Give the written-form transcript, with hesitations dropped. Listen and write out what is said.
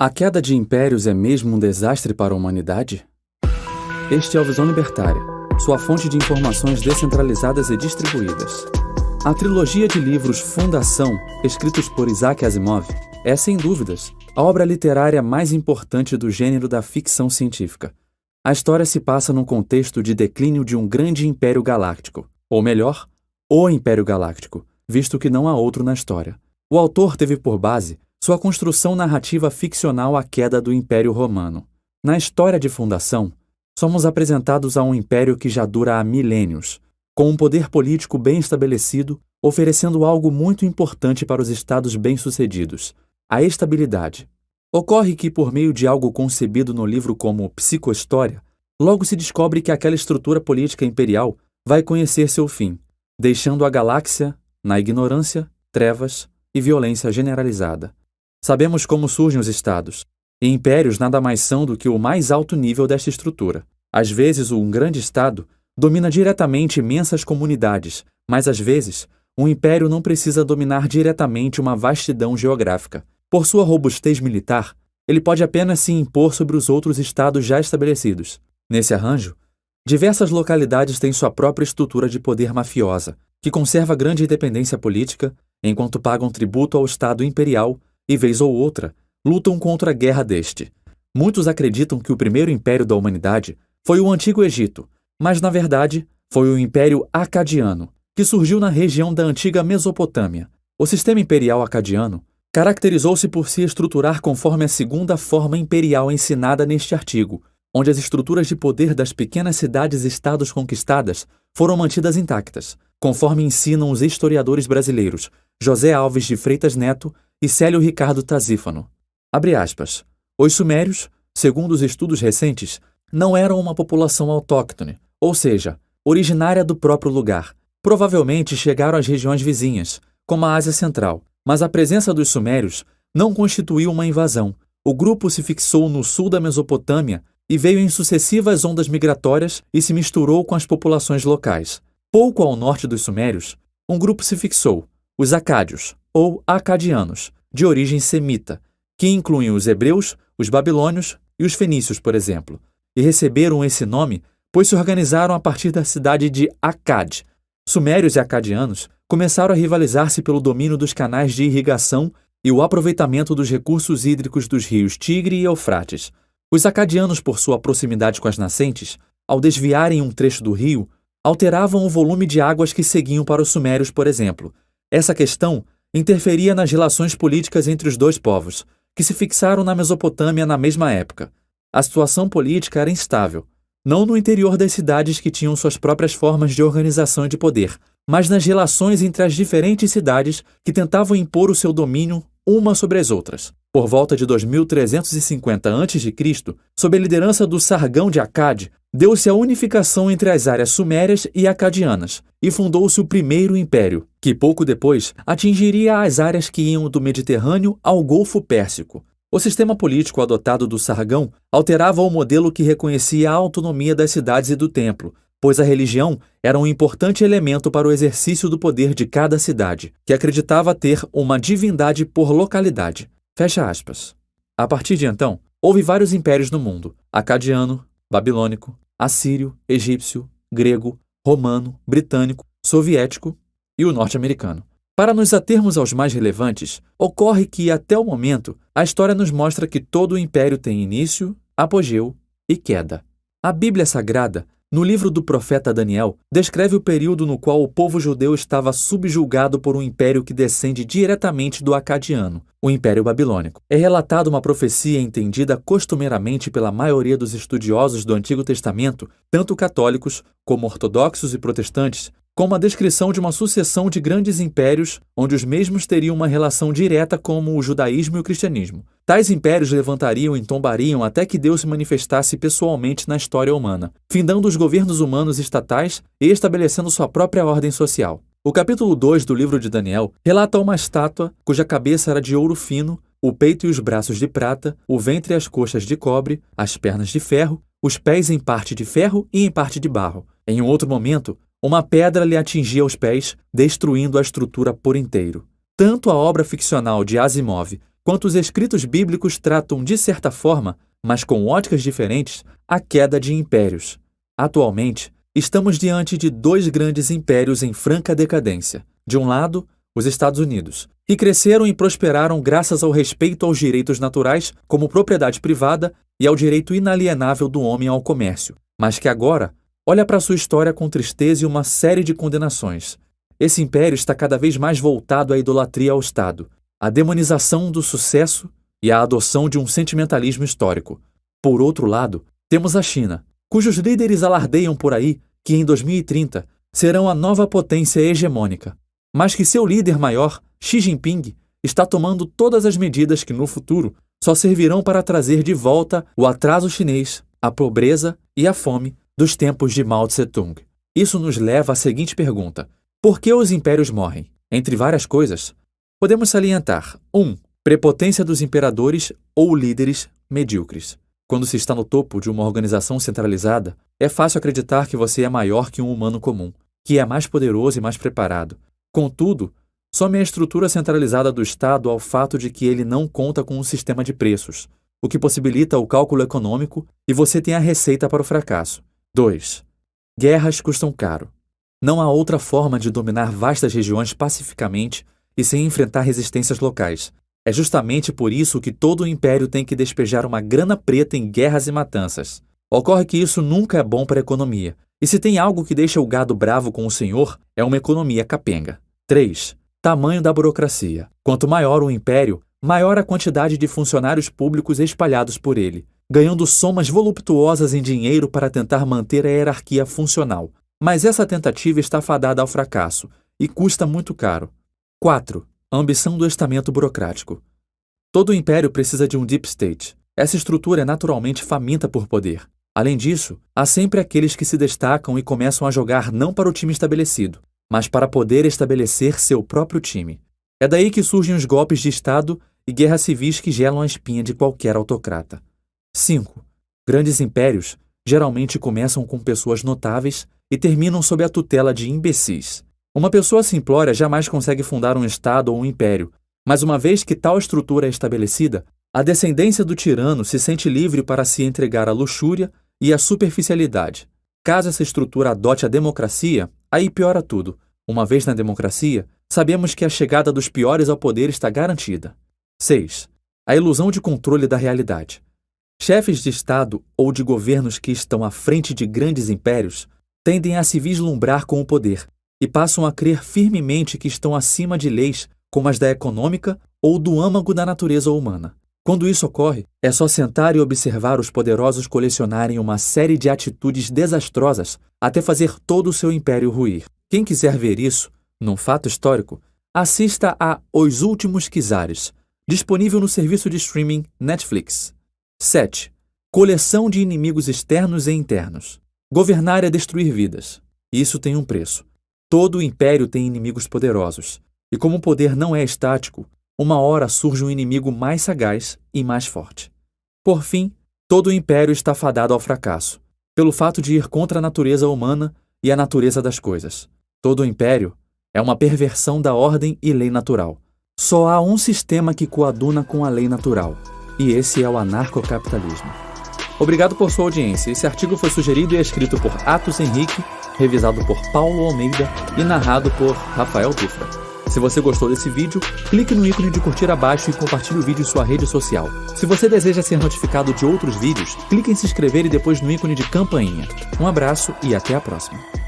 A queda de impérios é mesmo um desastre para a humanidade? Este é o Visão Libertária, sua fonte de informações descentralizadas e distribuídas. A trilogia de livros Fundação, escritos por Isaac Asimov, é, sem dúvidas, a obra literária mais importante do gênero da ficção científica. A história se passa num contexto de declínio de um grande império galáctico, ou melhor, o Império Galáctico, visto que não há outro na história. O autor teve por base sua construção narrativa ficcional A Queda do Império Romano. Na história de fundação, somos apresentados a um império que já dura há milênios, com um poder político bem estabelecido, oferecendo algo muito importante para os estados bem-sucedidos: a estabilidade. Ocorre que, por meio de algo concebido no livro como psicohistória, logo se descobre que aquela estrutura política imperial vai conhecer seu fim, deixando a galáxia na ignorância, trevas e violência generalizada. Sabemos como surgem os estados, e impérios nada mais são do que o mais alto nível desta estrutura. Às vezes, um grande estado domina diretamente imensas comunidades, mas às vezes, um império não precisa dominar diretamente uma vastidão geográfica. Por sua robustez militar, ele pode apenas se impor sobre os outros estados já estabelecidos. Nesse arranjo, diversas localidades têm sua própria estrutura de poder mafiosa, que conserva grande independência política, enquanto pagam tributo ao Estado imperial e, vez ou outra, lutam contra a guerra deste. Muitos acreditam que o primeiro império da humanidade foi o Antigo Egito, mas, na verdade, foi o Império Acadiano, que surgiu na região da antiga Mesopotâmia. O sistema imperial acadiano caracterizou-se por se estruturar conforme a segunda forma imperial ensinada neste artigo, onde as estruturas de poder das pequenas cidades-estados conquistadas foram mantidas intactas, conforme ensinam os historiadores brasileiros José Alves de Freitas Neto e Célio Ricardo Tazífano. Abre aspas. Os sumérios, segundo os estudos recentes, não eram uma população autóctone, ou seja, originária do próprio lugar. Provavelmente chegaram às regiões vizinhas, como a Ásia Central, mas a presença dos sumérios não constituiu uma invasão. O grupo se fixou no sul da Mesopotâmia e veio em sucessivas ondas migratórias e se misturou com as populações locais. Pouco ao norte dos sumérios, um grupo se fixou, os acádios, ou acadianos, de origem semita, que incluem os hebreus, os babilônios e os fenícios, por exemplo, e receberam esse nome pois se organizaram a partir da cidade de Akkad. Sumérios e acadianos começaram a rivalizar-se pelo domínio dos canais de irrigação e o aproveitamento dos recursos hídricos dos rios Tigre e Eufrates. Os acadianos, por sua proximidade com as nascentes, ao desviarem um trecho do rio, alteravam o volume de águas que seguiam para os sumérios, por exemplo. Essa questão interferia nas relações políticas entre os dois povos, que se fixaram na Mesopotâmia na mesma época. A situação política era instável, não no interior das cidades que tinham suas próprias formas de organização e de poder, mas nas relações entre as diferentes cidades que tentavam impor o seu domínio uma sobre as outras. Por volta de 2350 a.C., sob a liderança do Sargão de Akkad, deu-se a unificação entre as áreas sumérias e acadianas, e fundou-se o Primeiro Império, que pouco depois atingiria as áreas que iam do Mediterrâneo ao Golfo Pérsico. O sistema político adotado do Sargão alterava o modelo que reconhecia a autonomia das cidades e do templo, pois a religião era um importante elemento para o exercício do poder de cada cidade, que acreditava ter uma divindade por localidade. Fecha aspas. A partir de então, houve vários impérios no mundo: acadiano, babilônico, assírio, egípcio, grego, romano, britânico, soviético e o norte-americano. Para nos atermos aos mais relevantes, ocorre que, até o momento, a história nos mostra que todo o império tem início, apogeu e queda. A Bíblia Sagrada, no livro do profeta Daniel, descreve o período no qual o povo judeu estava subjugado por um império que descende diretamente do acadiano, o Império Babilônico. É relatada uma profecia entendida costumeiramente pela maioria dos estudiosos do Antigo Testamento, tanto católicos como ortodoxos e protestantes, como a descrição de uma sucessão de grandes impérios onde os mesmos teriam uma relação direta como o judaísmo e o cristianismo. Tais impérios levantariam e tombariam até que Deus se manifestasse pessoalmente na história humana, findando os governos humanos e estatais e estabelecendo sua própria ordem social. O capítulo 2 do livro de Daniel relata uma estátua cuja cabeça era de ouro fino, o peito e os braços de prata, o ventre e as coxas de cobre, as pernas de ferro, os pés em parte de ferro e em parte de barro. Em um outro momento, uma pedra lhe atingia os pés, destruindo a estrutura por inteiro. Tanto a obra ficcional de Asimov quanto os escritos bíblicos tratam, de certa forma, mas com óticas diferentes, a queda de impérios. Atualmente, estamos diante de dois grandes impérios em franca decadência. De um lado, os Estados Unidos, que cresceram e prosperaram graças ao respeito aos direitos naturais, como propriedade privada, e ao direito inalienável do homem ao comércio, mas que agora olha para sua história com tristeza e uma série de condenações. Esse império está cada vez mais voltado à idolatria ao Estado, à demonização do sucesso e à adoção de um sentimentalismo histórico. Por outro lado, temos a China, cujos líderes alardeiam por aí que em 2030 serão a nova potência hegemônica, mas que seu líder maior, Xi Jinping, está tomando todas as medidas que no futuro só servirão para trazer de volta o atraso chinês, a pobreza e a fome dos tempos de Mao Tse-tung. Isso nos leva à seguinte pergunta: por que os impérios morrem? Entre várias coisas, podemos salientar 1. Prepotência dos imperadores ou líderes medíocres. Quando se está no topo de uma organização centralizada, é fácil acreditar que você é maior que um humano comum, que é mais poderoso e mais preparado. Contudo, some a estrutura centralizada do Estado ao fato de que ele não conta com um sistema de preços, o que possibilita o cálculo econômico e você tem a receita para o fracasso. 2. Guerras custam caro. Não há outra forma de dominar vastas regiões pacificamente e sem enfrentar resistências locais. É justamente por isso que todo o império tem que despejar uma grana preta em guerras e matanças. Ocorre que isso nunca é bom para a economia, e se tem algo que deixa o gado bravo com o senhor, é uma economia capenga. 3. Tamanho da burocracia. Quanto maior o império, maior a quantidade de funcionários públicos espalhados por ele, ganhando somas voluptuosas em dinheiro para tentar manter a hierarquia funcional. Mas essa tentativa está fadada ao fracasso e custa muito caro. 4. Ambição do estamento burocrático. Todo império precisa de um deep state. Essa estrutura é naturalmente faminta por poder. Além disso, há sempre aqueles que se destacam e começam a jogar não para o time estabelecido, mas para poder estabelecer seu próprio time. É daí que surgem os golpes de Estado e guerras civis que gelam a espinha de qualquer autocrata. 5. Grandes impérios geralmente começam com pessoas notáveis e terminam sob a tutela de imbecis. Uma pessoa simplória jamais consegue fundar um Estado ou um império, mas uma vez que tal estrutura é estabelecida, a descendência do tirano se sente livre para se entregar à luxúria e à superficialidade. Caso essa estrutura adote a democracia, aí piora tudo. Uma vez na democracia, sabemos que a chegada dos piores ao poder está garantida. 6. A ilusão de controle da realidade. Chefes de Estado ou de governos que estão à frente de grandes impérios tendem a se vislumbrar com o poder e passam a crer firmemente que estão acima de leis como as da econômica ou do âmago da natureza humana. Quando isso ocorre, é só sentar e observar os poderosos colecionarem uma série de atitudes desastrosas até fazer todo o seu império ruir. Quem quiser ver isso, num fato histórico, assista a Os Últimos Czares, disponível no serviço de streaming Netflix. 7. Coleção de inimigos externos e internos. Governar é destruir vidas. Isso tem um preço. Todo o império tem inimigos poderosos. E como o poder não é estático, uma hora surge um inimigo mais sagaz e mais forte. Por fim, todo o império está fadado ao fracasso, pelo fato de ir contra a natureza humana e a natureza das coisas. Todo o império é uma perversão da ordem e lei natural. Só há um sistema que coaduna com a lei natural, e esse é o anarcocapitalismo. Obrigado por sua audiência. Esse artigo foi sugerido e escrito por Atos Henrique, revisado por Paulo Almeida e narrado por Rafael Dufra. Se você gostou desse vídeo, clique no ícone de curtir abaixo e compartilhe o vídeo em sua rede social. Se você deseja ser notificado de outros vídeos, clique em se inscrever e depois no ícone de campainha. Um abraço e até a próxima.